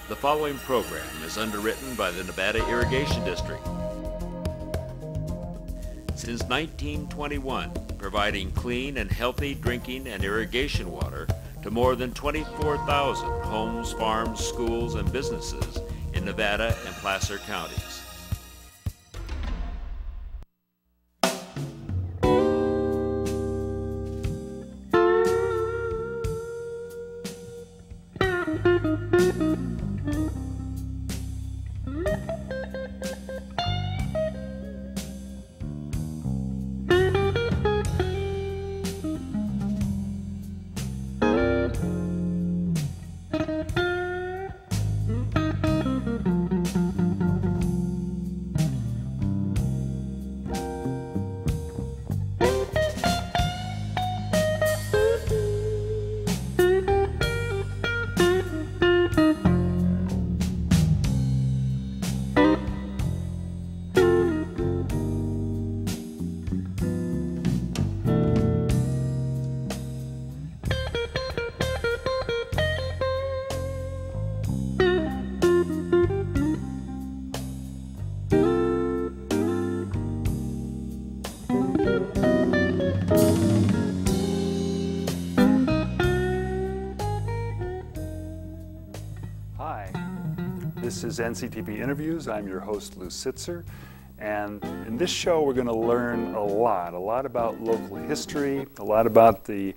The following program is underwritten by the Nevada Irrigation District. Since 1921, providing clean and healthy drinking and irrigation water to more than 24,000 homes, farms, schools, and businesses in Nevada and Placer counties. This is NCTV Interviews. I'm your host, Lew Sitzer, and in this show we're going to learn a lot about local history, a lot about the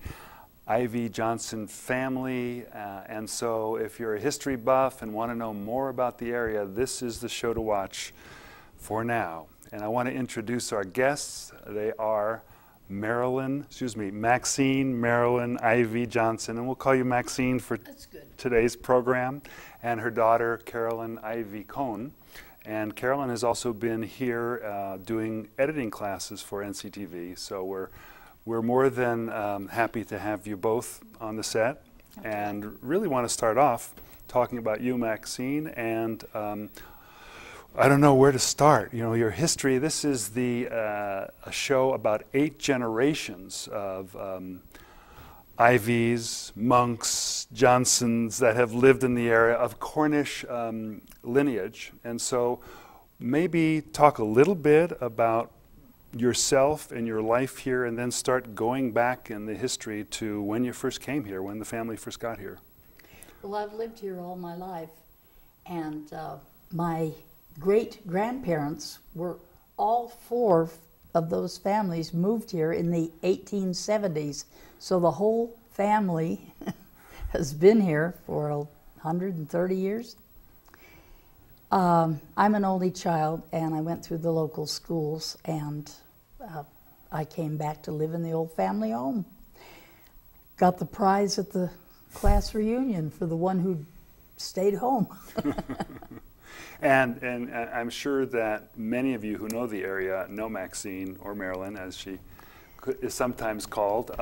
Ivey Johnson family, and so if you're a history buff and want to know more about the area, this is the show to watch for now. And I want to introduce our guests. They are Maxine Marilyn Ivey Johnson, and we'll call you Maxine for today's program, and her daughter Carolyn Ivey Cohn. And Carolyn has also been here doing editing classes for NCTV, so we're more than happy to have you both on the set. Okay. And really want to start off talking about you, Maxine, and I don't know where to start. You know, your history. This is a show about 8 generations of Iveys, Monks, Johnsons that have lived in the area of Cornish lineage. And so maybe talk a little bit about yourself and your life here, and then start going back in the history to when you first came here, when the family first got here. Well, I've lived here all my life, and my great-grandparents were all 4 of those families moved here in the 1870s. So the whole family has been here for 130 years. I'm an only child, and I went through the local schools, and I came back to live in the old family home. Got the prize at the class reunion for the one who stayed home. And I'm sure that many of you who know the area know Maxine, or Marilyn as she is sometimes called,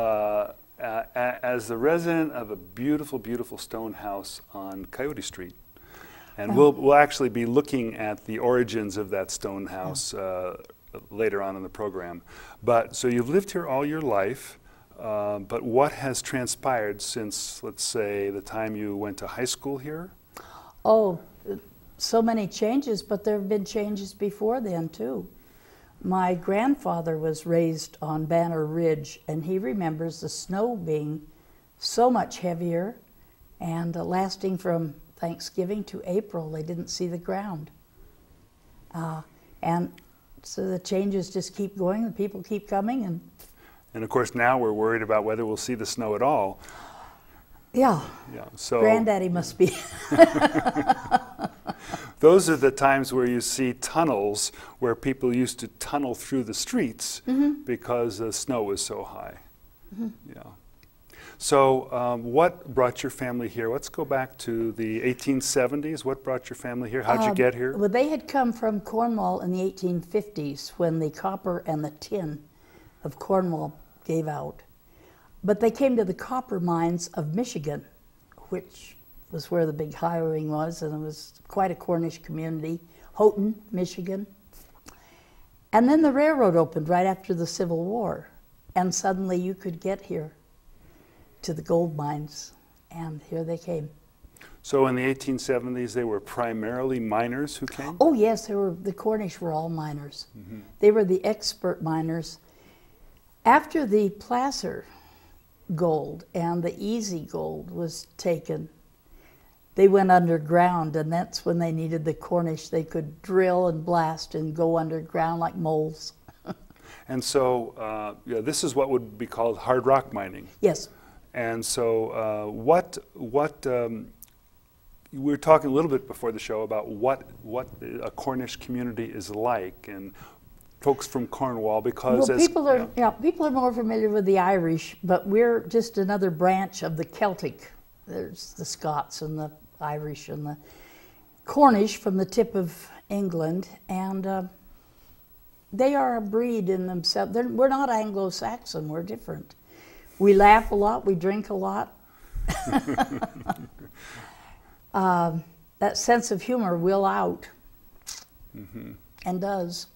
as the resident of a beautiful, beautiful stone house on Coyote Street. And we'll actually be looking at the origins of that stone house later on in the program. But so you've lived here all your life, but what has transpired since, let's say, the time you went to high school here? Oh, so many changes, but there have been changes before then too. My grandfather was raised on Banner Ridge, and he remembers the snow being so much heavier and lasting from Thanksgiving to April. They didn't see the ground. And so the changes just keep going, the people keep coming. And of course now we're worried about whether we'll see the snow at all. Yeah. So Granddaddy must be. Those are the times where you see tunnels where people used to tunnel through the streets because the snow was so high. Yeah. So what brought your family here? Let's go back to the 1870s. What brought your family here? How'd you get here? Well, they had come from Cornwall in the 1850s when the copper and the tin of Cornwall gave out. But they came to the copper mines of Michigan, which was where the big hiring was, and it was quite a Cornish community, Houghton, Michigan. And then the railroad opened right after the Civil War, and suddenly you could get here to the gold mines, and here they came. So in the 1870s, they were primarily miners who came? Oh yes, the Cornish were all miners. Mm-hmm. They were the expert miners. After the placer gold and the easy gold was taken, they went underground, and that's when they needed the Cornish. They could drill and blast and go underground like moles. And so yeah, this is what would be called hard rock mining. Yes. And so we were talking a little bit before the show about what a Cornish community is like, and folks from Cornwall, because well, people are more familiar with the Irish, but we're just another branch of the Celtic. There's the Scots and the Irish and the Cornish from the tip of England, and they are a breed in themselves. We're not Anglo-Saxon, we're different. We laugh a lot, we drink a lot. That sense of humor will out, mm-hmm. and does.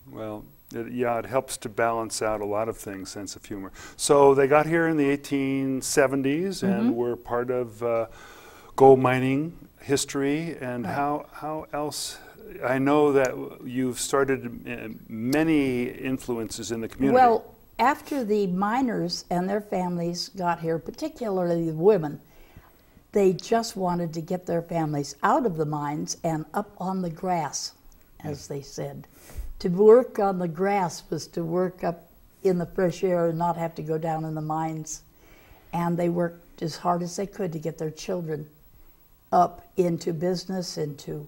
Well, it helps to balance out a lot of things, sense of humor. So they got here in the 1870s, and mm-hmm. were part of gold mining history. And right. how else? I know that you've started many influences in the community. Well, after the miners and their families got here, particularly the women, they just wanted to get their families out of the mines and up on the grass, as they said. To work on the grass was to work up in the fresh air and not have to go down in the mines. And they worked as hard as they could to get their children up into business, into,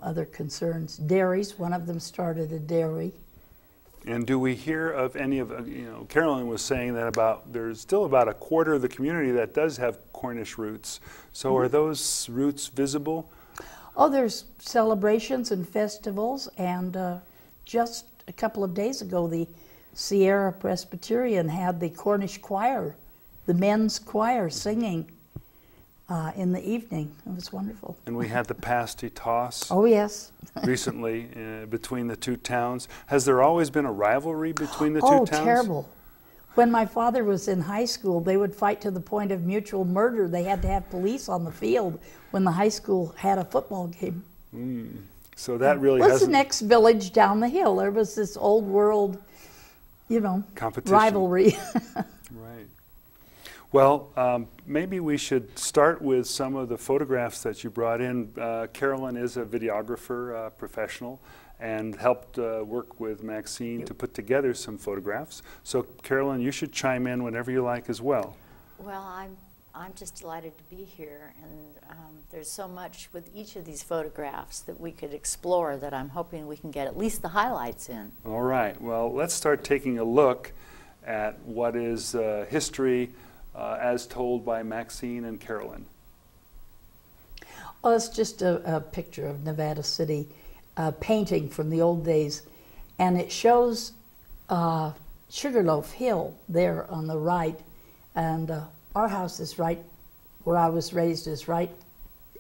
other concerns. Dairies, one of them started a dairy. And do we hear of any of, Carolyn was saying that there's still about a quarter of the community that does have Cornish roots. So mm-hmm. are those roots visible? Oh, there's celebrations and festivals, and just a couple of days ago, the Sierra Presbyterian had the Cornish choir, the men's choir, singing in the evening. It was wonderful. And we had the pasty toss. Oh, yes. Recently, between the two towns. Has there always been a rivalry between the two towns? Oh, terrible. When my father was in high school, they would fight to the point of mutual murder. They had to have police on the field when the high school had a football game. Mm. So that really What's the next village down the hill? There was this old world, competition. Rivalry. Right. Well, maybe we should start with some of the photographs that you brought in. Carolyn is a videographer professional, and helped work with Maxine to put together some photographs. So Carolyn, you should chime in whenever you like as well. Well, I'm just delighted to be here, and there's so much with each of these photographs that we could explore that I'm hoping we can get at least the highlights in. All right, well, let's start taking a look at what is history as told by Maxine and Carolyn. Well, it's just a picture of Nevada City. Painting from the old days, and it shows Sugarloaf Hill there on the right, and our house is right where I was raised, is right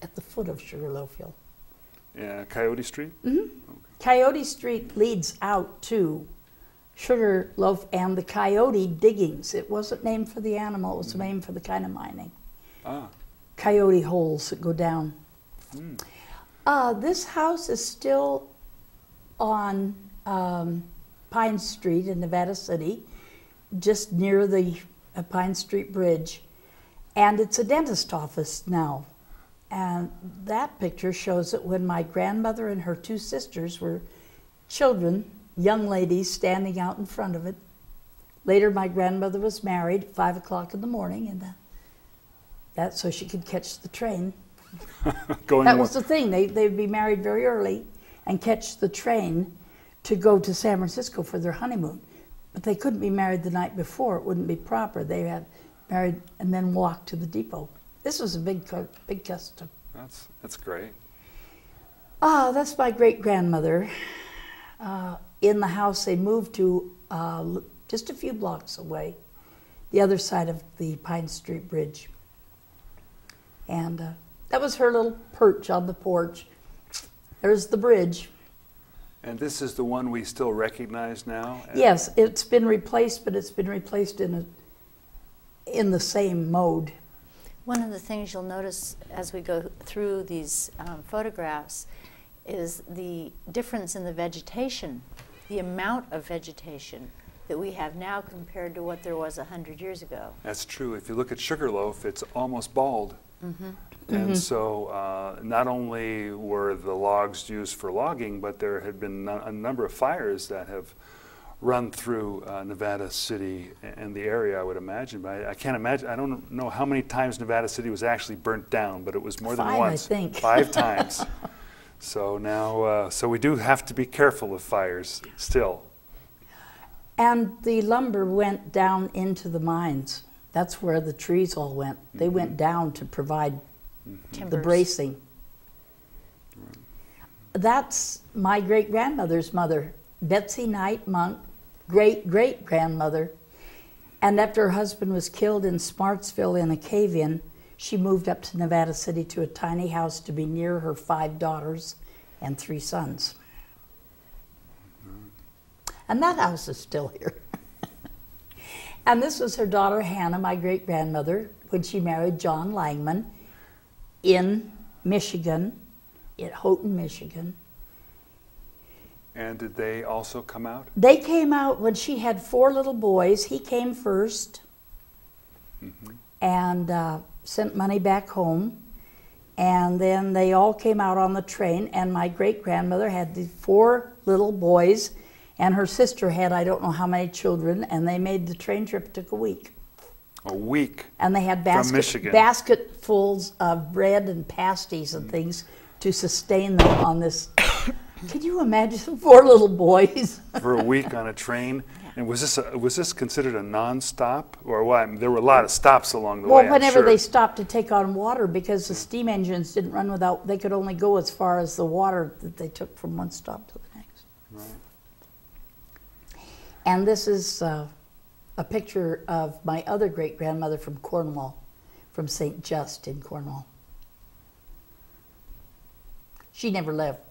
at the foot of Sugarloaf Hill. Yeah, Coyote Street? Mm-hmm. Okay. Coyote Street leads out to Sugarloaf and the Coyote diggings. It wasn't named for the animal, it was named for the kind of mining. Ah. Coyote holes that go down. Mm. This house is still on Pine Street in Nevada City, just near the Pine Street Bridge, and it's a dentist office now. And that picture shows it when my grandmother and her two sisters were children, young ladies standing out in front of it. Later, my grandmother was married at 5 o'clock in the morning, and that's so she could catch the train. That was the thing. They'd be married very early and catch the train to go to San Francisco for their honeymoon. But they couldn't be married the night before. It wouldn't be proper. They had married and then walked to the depot. This was a big custom. That's great. That's my great-grandmother. In the house they moved to just a few blocks away, the other side of the Pine Street Bridge. And that was her little perch on the porch. There's the bridge. And this is the one we still recognize now? Yes, it's been replaced, but it's been replaced in the same mode. One of the things you'll notice as we go through these photographs is the difference in the vegetation, the amount of vegetation that we have now compared to what there was 100 years ago. That's true. If you look at Sugarloaf, it's almost bald. And so not only were the logs used for logging, but there had been a number of fires that have run through Nevada City and the area, I would imagine. But I can't imagine, I don't know how many times Nevada City was actually burnt down, but it was more than 5, once. I think. 5 times. So now, so we do have to be careful of fires still. And the lumber went down into the mines. That's where the trees all went. They went down to provide the bracing. That's my great-grandmother's mother, Betsy Knight Monk, great-great-grandmother. And after her husband was killed in Smartsville in a cave-in, she moved up to Nevada City to a tiny house to be near her 5 daughters and 3 sons. And that house is still here. And this was her daughter Hannah, my great-grandmother, when she married John Langman in Michigan, in Houghton, Michigan. And did they also come out? They came out when she had 4 little boys. He came first and sent money back home. And then they all came out on the train, and my great-grandmother had the 4 little boys, and her sister had I don't know how many children, and they made the train trip. It took a week. A week? And they had basketfuls of bread and pasties and things to sustain them on this. Can you imagine 4 little boys? For a week on a train? And was this considered a non-stop? Or what? I mean, there were a lot of stops along the way, Well, whenever I'm sure. they stopped to take on water, because the steam engines didn't run without, they could only go as far as the water that they took from one stop to the next. Right. And this is a picture of my other great-grandmother from Cornwall, from St. Just in Cornwall. She never left.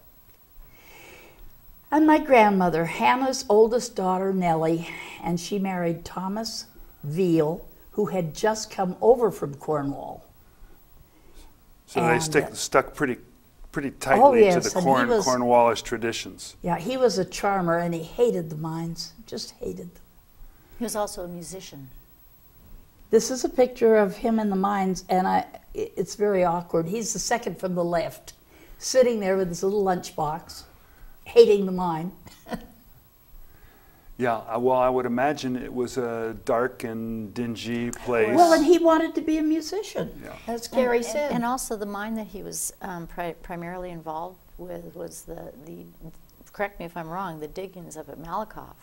And my grandmother, Hannah's oldest daughter, Nellie, and she married Thomas Veal, who had just come over from Cornwall. So they stuck pretty tightly to the Cornwallish traditions. Yeah, he was a charmer, and he hated the mines, just hated them. He was also a musician. This is a picture of him in the mines, and it's very awkward. He's the second from the left, sitting there with his little lunchbox, hating the mine. Yeah, well, I would imagine it was a dark and dingy place. Well, and he wanted to be a musician, Yeah. as Carrie said. And also the mine that he was primarily involved with was the, correct me if I'm wrong, the diggings up at Malakoff.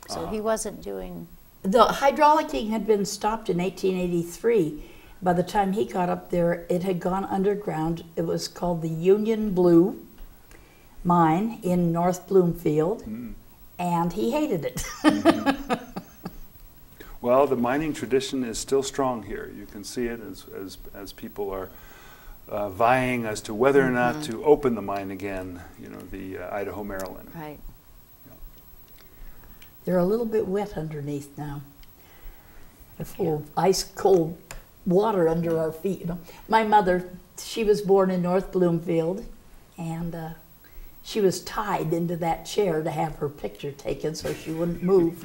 So he wasn't doing... The hydraulicking had been stopped in 1883. By the time he got up there, it had gone underground. It was called the Union Blue mine in North Bloomfield, and he hated it. Well, the mining tradition is still strong here. You can see it as people are vying as to whether or not to open the mine again, you know, the Idaho, Marilyn. Right. They're a little bit wet underneath now. They're full of ice-cold water under our feet. You know, my mother, she was born in North Bloomfield, and she was tied into that chair to have her picture taken so she wouldn't move.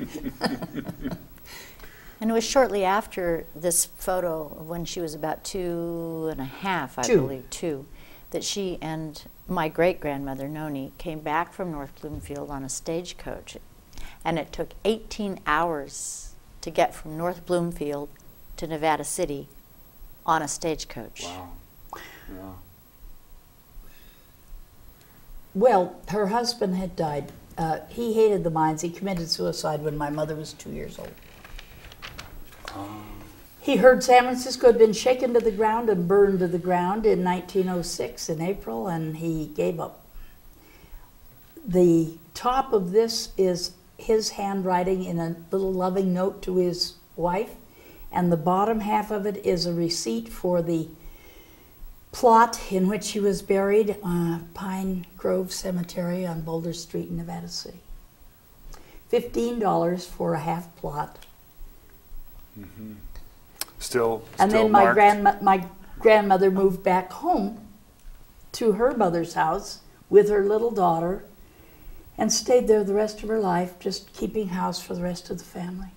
And it was shortly after this photo, when she was about 2.5, I believe, 2, that she and my great-grandmother, Noni, came back from North Bloomfield on a stagecoach. And it took 18 hours to get from North Bloomfield to Nevada City on a stagecoach. Wow. Yeah. Well, her husband had died. He hated the mines. He committed suicide when my mother was 2 years old. He heard San Francisco had been shaken to the ground and burned to the ground in 1906 in April, and he gave up. The top of this is his handwriting in a little loving note to his wife, and the bottom half of it is a receipt for the plot in which he was buried, Pine Grove Cemetery on Boulder Street in Nevada City. $15 for a half plot. And then marked. my grandmother moved back home to her mother's house with her little daughter and stayed there the rest of her life, just keeping house for the rest of the family.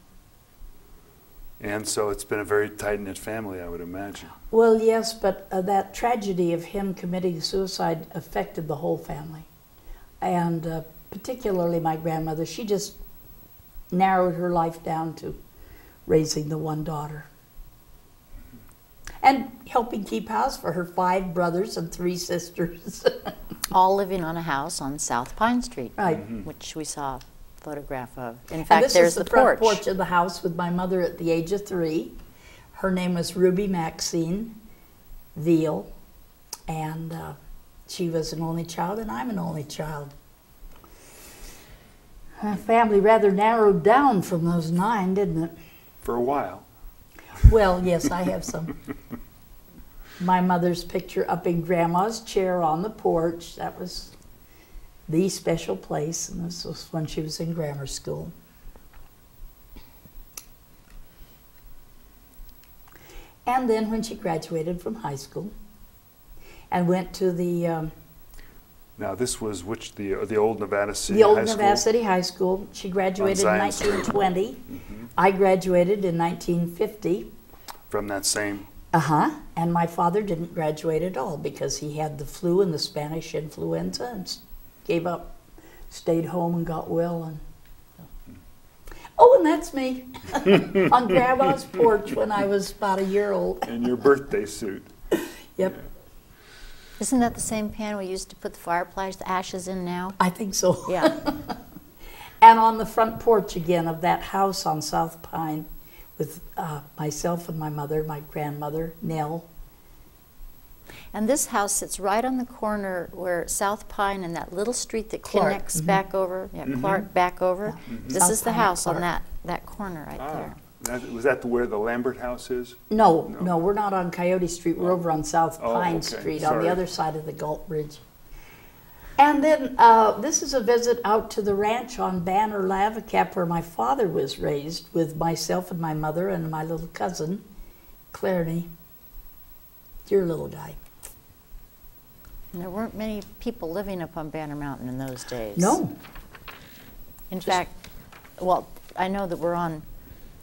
And so it's been a very tight-knit family, I would imagine. Well, yes, but that tragedy of him committing suicide affected the whole family. And particularly my grandmother, she just narrowed her life down to raising the one daughter. And helping keep house for her 5 brothers and 3 sisters. All living on a house on South Pine Street, Right. which we saw a photograph of. In And fact, this there's is the the front porch. porch of the house with my mother at the age of 3. Her name was Ruby Maxine Veal, and she was an only child, and I'm an only child. Our family rather narrowed down from those 9, didn't it? For a while. Well, yes, I have some. My mother's picture up in Grandma's chair on the porch. That was the special place, and this was when she was in grammar school. And then when she graduated from high school and went to the Now this was the old Nevada City High old School? Nevada City High School. She graduated in Zion Street. 1920. I graduated in 1950. From that same... And my father didn't graduate at all because he had the flu and the Spanish influenza and gave up, stayed home and got well. And oh, and that's me on Grandma's porch when I was about a year old. In your birthday suit. Yep. Isn't that the same pan we used to put the fireplace ashes in now? I think so. Yeah. And on the front porch again of that house on South Pine with myself and my mother, my grandmother, Nell. And this house sits right on the corner where South Pine and that little street that Clark. connects back over, Clark back over. This South is the Pine, house on Clark. that corner right there. Was that where the Lambert house is? No, we're not on Coyote Street. We're over on South Pine okay. Street on Sorry. the other side of the Galt Bridge. And then this is a visit out to the ranch on Banner Lavacap where my father was raised with myself and my mother and my little cousin, Clarity. Dear little guy. And there weren't many people living up on Banner Mountain in those days. No, In fact, well, I know that we're on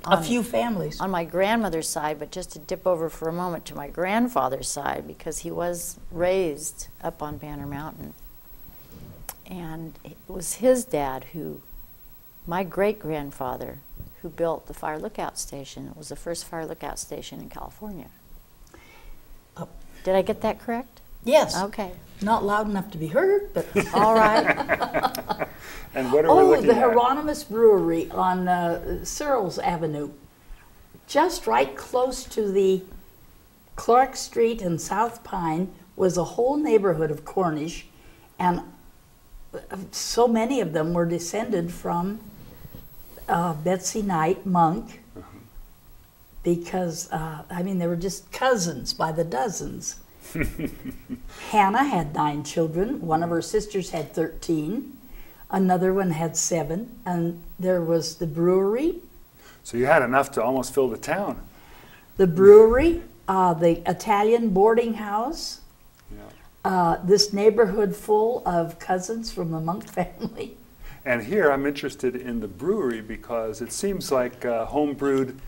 a few families. on my grandmother's side, but just to dip over for a moment to my grandfather's side, because he was raised up on Banner Mountain. And it was his dad my great-grandfather, who built the fire lookout station. It was the first fire lookout station in California. Oh. Did I get that correct? Yes. Okay. Not loud enough to be heard, but All right. And what are we looking the at? Hieronymus Brewery on Searles Avenue, just right close to the Clark Street and South Pine was a whole neighborhood of Cornish, and so many of them were descended from Betsy Knight, monk, because, they were just cousins by the dozens. Hannah had 9 children. One of her sisters had 13. Another one had 7. And there was the brewery. So you had enough to almost fill the town. The brewery, the Italian boarding house, this neighborhood full of cousins from the Monk family. And here I'm interested in the brewery because it seems like homebrewed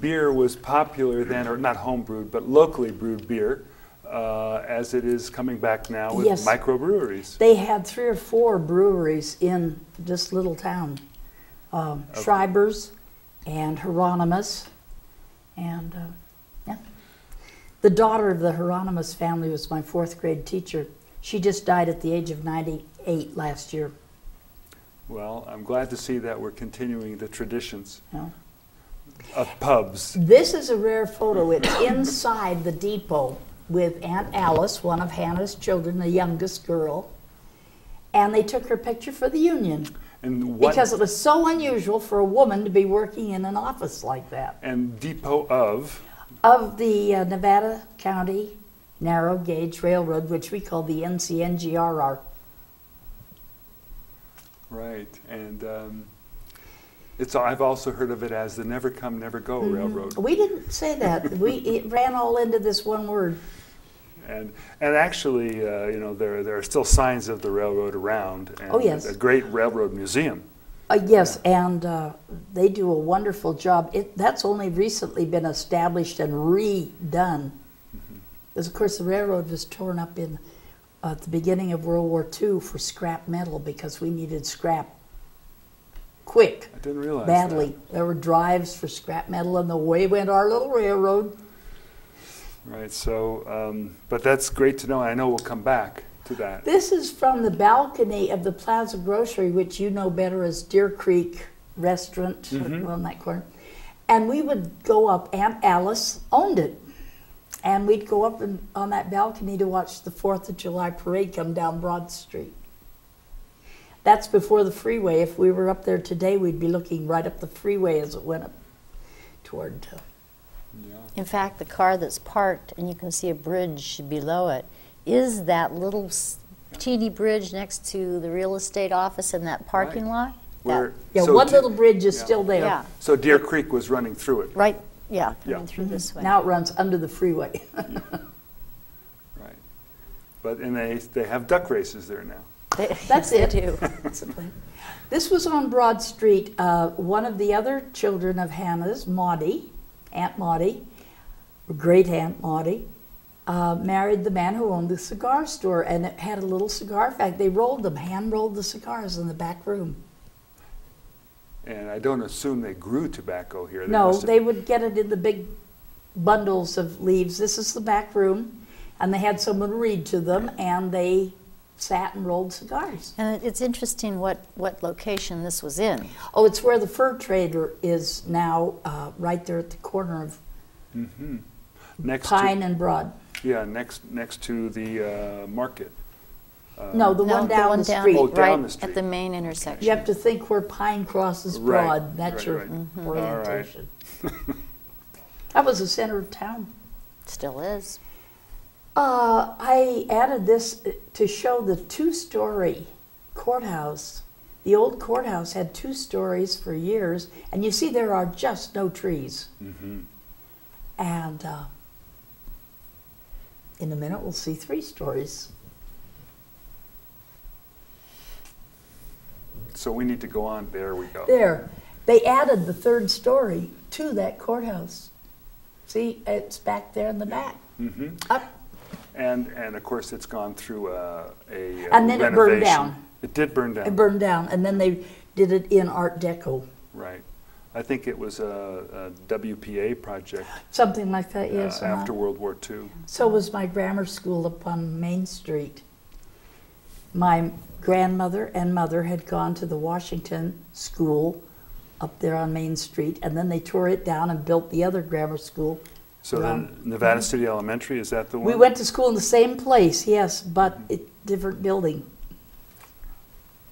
beer was popular then, or not homebrewed, but locally brewed beer, as it is coming back now with Yes. microbreweries. They had 3 or 4 breweries in this little town. Schreiber's and Hieronymus. And the daughter of the Hieronymus family was my 4th grade teacher. She just died at the age of 98 last year. Well, I'm glad to see that we're continuing the traditions Yeah. of pubs. This is a rare photo. It's inside the depot with Aunt Alice, one of Hannah's children, the youngest girl. And they took her picture for the union And what, because it was so unusual for a woman to be working in an office like that. and depot of? Of the Nevada County Narrow Gauge Railroad, which we call the NCNGRR. Right, and I've also heard of it as the Never Come, Never Go Railroad. We didn't say that. It ran all into this one word. And actually, you know, there are still signs of the railroad around. And Oh, yes. A great railroad museum. Yes, and they do a wonderful job. That's only recently been established and redone. Because, of course, the railroad was torn up at the beginning of World War II for scrap metal because we needed scrap quick. I didn't realize badly. that. There were drives for scrap metal, and away went our little railroad. Right, so, but that's great to know. I know we'll come back to that. This is from the balcony of the Plaza Grocery, which you know better as Deer Creek Restaurant on that corner. And we would go up, Aunt Alice owned it. And we'd go up on that balcony to watch the 4th of July parade come down Broad Street. That's before the freeway. If we were up there today, we'd be looking right up the freeway as it went up toward. In fact, the car that's parked, and you can see a bridge below it, is that little teeny bridge next to the real estate office in that parking lot. Yeah, one little bridge is still there. Yeah. So Deer Creek was running through it. Right, yeah, coming through this way. Now it runs under the freeway. Right. But, and they have duck races there now. That's it. They do. This was on Broad Street. One of the other children of Hannah's, Maudie, Aunt Maudie, great Aunt Maudie, married the man who owned the cigar store, and it had a little cigar factory. They rolled them, hand-rolled the cigars in the back room. And I don't assume they grew tobacco here. No, they would get it in the big bundles of leaves. This is the back room, and they had someone read to them, and they sat and rolled cigars. And it's interesting what location this was in. Oh, it's where the fur trader is now, right there at the corner of next Pine and Broad. Yeah, next to the market. No, the one down the street. Oh, down right the street. at the main intersection. You have to think where Pine crosses Right, Broad. That's right, your right. orientation. That was the center of town. Still is. I added this to show the two-story courthouse. The old courthouse had 2 stories for years, and you see there are just no trees. And in a minute we'll see 3 stories. So we need to go on. There we go. There. They added the 3rd story to that courthouse. See, it's back there in the back. Up. And of course it's gone through a And then renovation. it burned down. It did burn down. It burned down, and then they did it in Art Deco. Right. I think it was a WPA project. Something like that, yes. After World War II. So was my grammar school up on Main Street. My grandmother and mother had gone to the Washington School up there on Main Street, and then they tore it down and built the other grammar school. So then Nevada City Elementary, is that the one? We went to school in the same place, yes, but different building.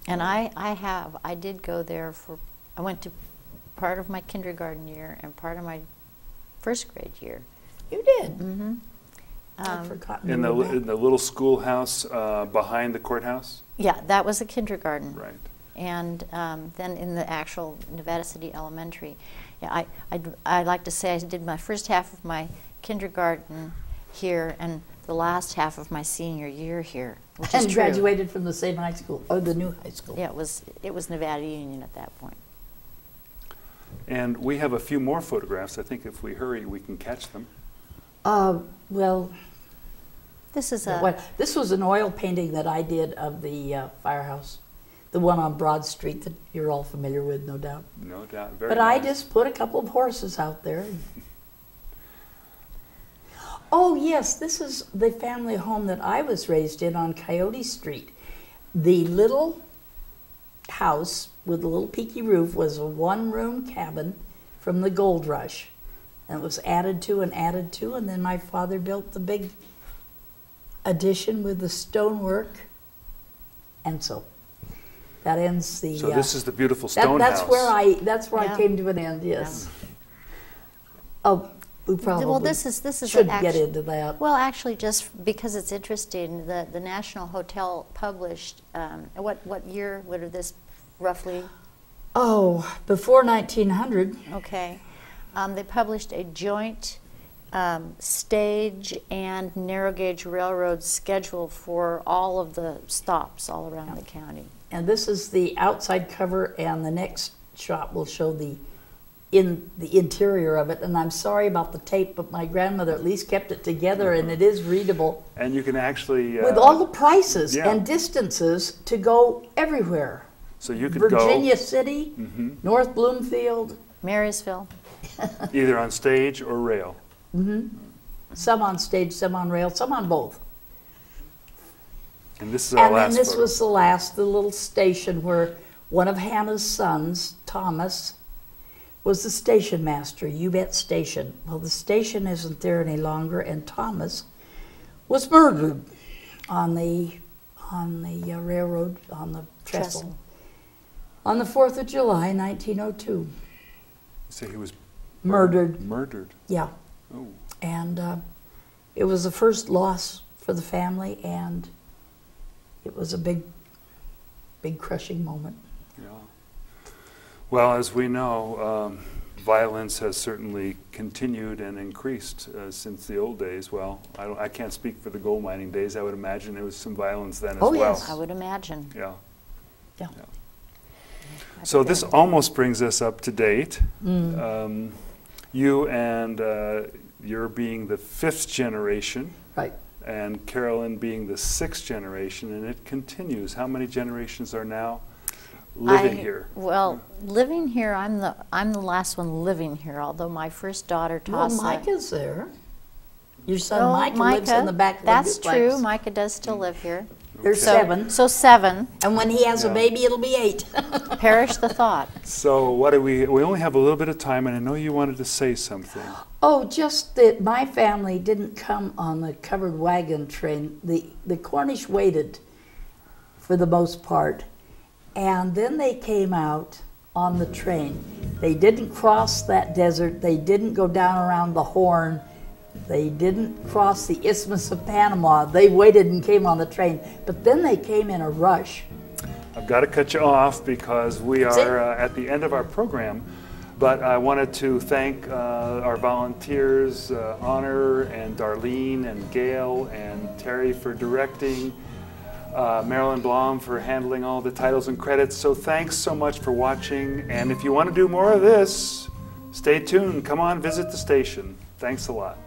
And I did go there I went to part of my kindergarten year and part of my 1st grade year. You did? Mm-hmm. I'd forgotten. In the little schoolhouse behind the courthouse? Yeah, that was a kindergarten. Right. And then in the actual Nevada City Elementary. Yeah, I like to say I did my first half of my kindergarten here and the last half of my senior year here, which is And true. graduated from the same high school, or the new high school. Yeah, it was Nevada Union at that point. And we have a few more photographs. I think if we hurry, we can catch them. Well, This is this was an oil painting that I did of the firehouse, the one on Broad Street that you're all familiar with, no doubt. No doubt. Very But nice. I just put a couple of horses out there. Oh yes, this is the family home that I was raised in on Coyote Street. The little house with a little peaky roof was a 1-room cabin from the gold rush. And it was added to, and then my father built the big addition with the stonework. And so that ends the... So this is the beautiful stone that's house. That's where I came to an end, yes. Oh, we probably this is should get into that. Well, actually, just because it's interesting, the National Hotel published what year would this roughly? Oh, before 1900. Okay. They published a joint stage and narrow gauge railroad schedule for all of the stops all around the county. And this is the outside cover, and the next shot will show the interior of it. And I'm sorry about the tape, but my grandmother at least kept it together, and it is readable. And you can actually... with all the prices yeah. and distances to go everywhere. So you could Virginia go... City, North Bloomfield. Marysville. either on stage or rail. Some on stage, some on rail, some on both. And this is our last And then this photo. was the little station where one of Hannah's sons, Thomas, was the station master, You Bet Station. Well, the station isn't there any longer, and Thomas was murdered on the railroad, on the trestle, on the 4th of July, 1902. So he was Murdered. Murdered. Yeah. Oh. And it was the first loss for the family, and it was a big, big crushing moment. Yeah. Well, as we know, violence has certainly continued and increased since the old days. Well, I can't speak for the gold mining days. I would imagine there was some violence then as well. Yes. I would imagine. Yeah. Yeah. Yeah. So this almost brings us up to date. You and you're being the 5th generation. Right. And Carolyn being the 6th generation, and it continues. How many generations are now living here? Well, living here, I'm the last one living here. Although my first daughter, Well, Tasa. Micah's there. Your son Micah lives in the back of the That's duplex. true. Micah does still live here. There's Okay. 7. So 7. And when he has a Yeah. baby, it'll be 8. Perish the thought. So what do we only have a little bit of time, and I know you wanted to say something. Oh, just that my family didn't come on the covered wagon train. The Cornish waited for the most part, and then they came out on the train. They didn't cross that desert. They didn't go down around the Horn. They didn't cross the Isthmus of Panama. They waited and came on the train, but then they came in a rush. I've got to cut you off because we are at the end of our program, but I wanted to thank our volunteers, Honor and Darlene and Gail and Terry for directing, Marilyn Blom for handling all the titles and credits. So thanks so much for watching, and if you want to do more of this, stay tuned. Come on, visit the station. Thanks a lot.